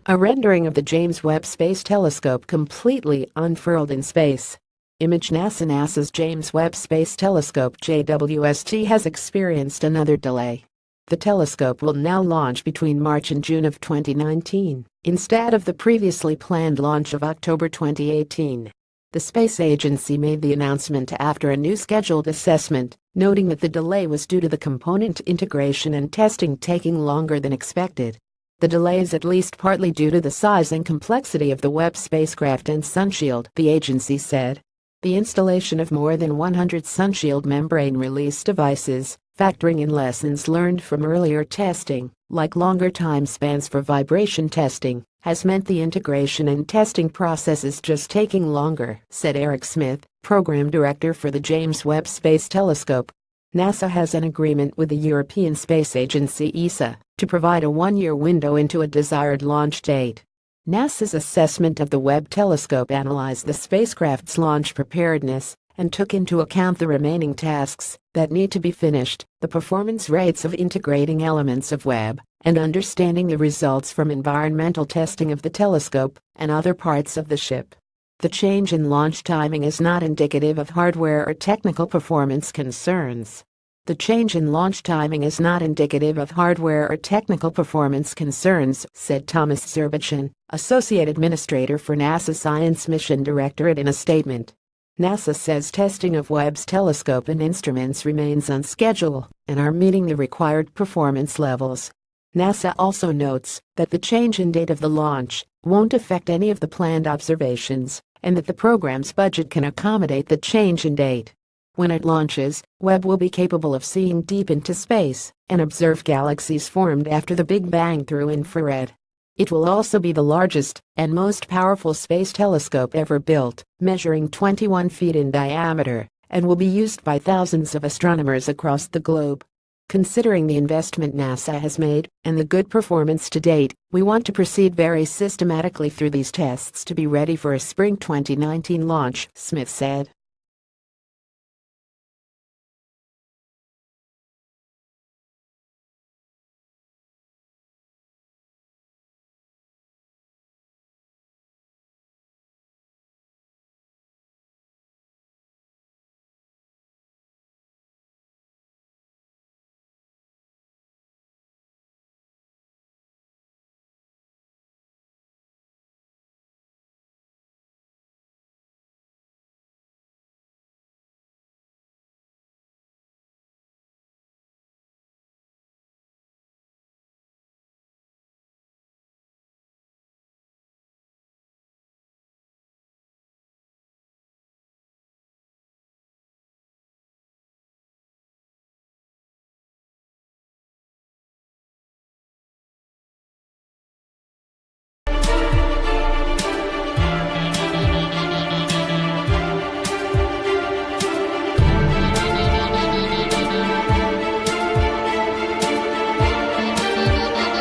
A rendering of the James Webb Space Telescope completely unfurled in space. Image NASA's James Webb Space Telescope JWST has experienced another delay. The telescope will now launch between March and June of 2019, instead of the previously planned launch of October 2018. The space agency made the announcement after a new scheduled assessment, noting that the delay was due to the component integration and testing taking longer than expected. The delay is at least partly due to the size and complexity of the Webb spacecraft and sunshield, the agency said. The installation of more than 100 sunshield membrane release devices, factoring in lessons learned from earlier testing, like longer time spans for vibration testing, has meant the integration and testing process is just taking longer, said Eric Smith, program director for the James Webb Space Telescope. NASA has an agreement with the European Space Agency (ESA) to provide a one-year window into a desired launch date. NASA's assessment of the Webb telescope analyzed the spacecraft's launch preparedness and took into account the remaining tasks that need to be finished, the performance rates of integrating elements of Webb, and understanding the results from environmental testing of the telescope and other parts of the ship. The change in launch timing is not indicative of hardware or technical performance concerns. The change in launch timing is not indicative of hardware or technical performance concerns, said Thomas Zerbatchan, Associate Administrator for NASA Science Mission Directorate in a statement. NASA says testing of Webb's telescope and instruments remains on schedule and are meeting the required performance levels. NASA also notes that the change in date of the launch won't affect any of the planned observations and that the program's budget can accommodate the change in date. When it launches, Webb will be capable of seeing deep into space and observe galaxies formed after the Big Bang through infrared. It will also be the largest and most powerful space telescope ever built, measuring 21 feet in diameter, and will be used by thousands of astronomers across the globe. Considering the investment NASA has made and the good performance to date, we want to proceed very systematically through these tests to be ready for a spring 2019 launch, Smith said.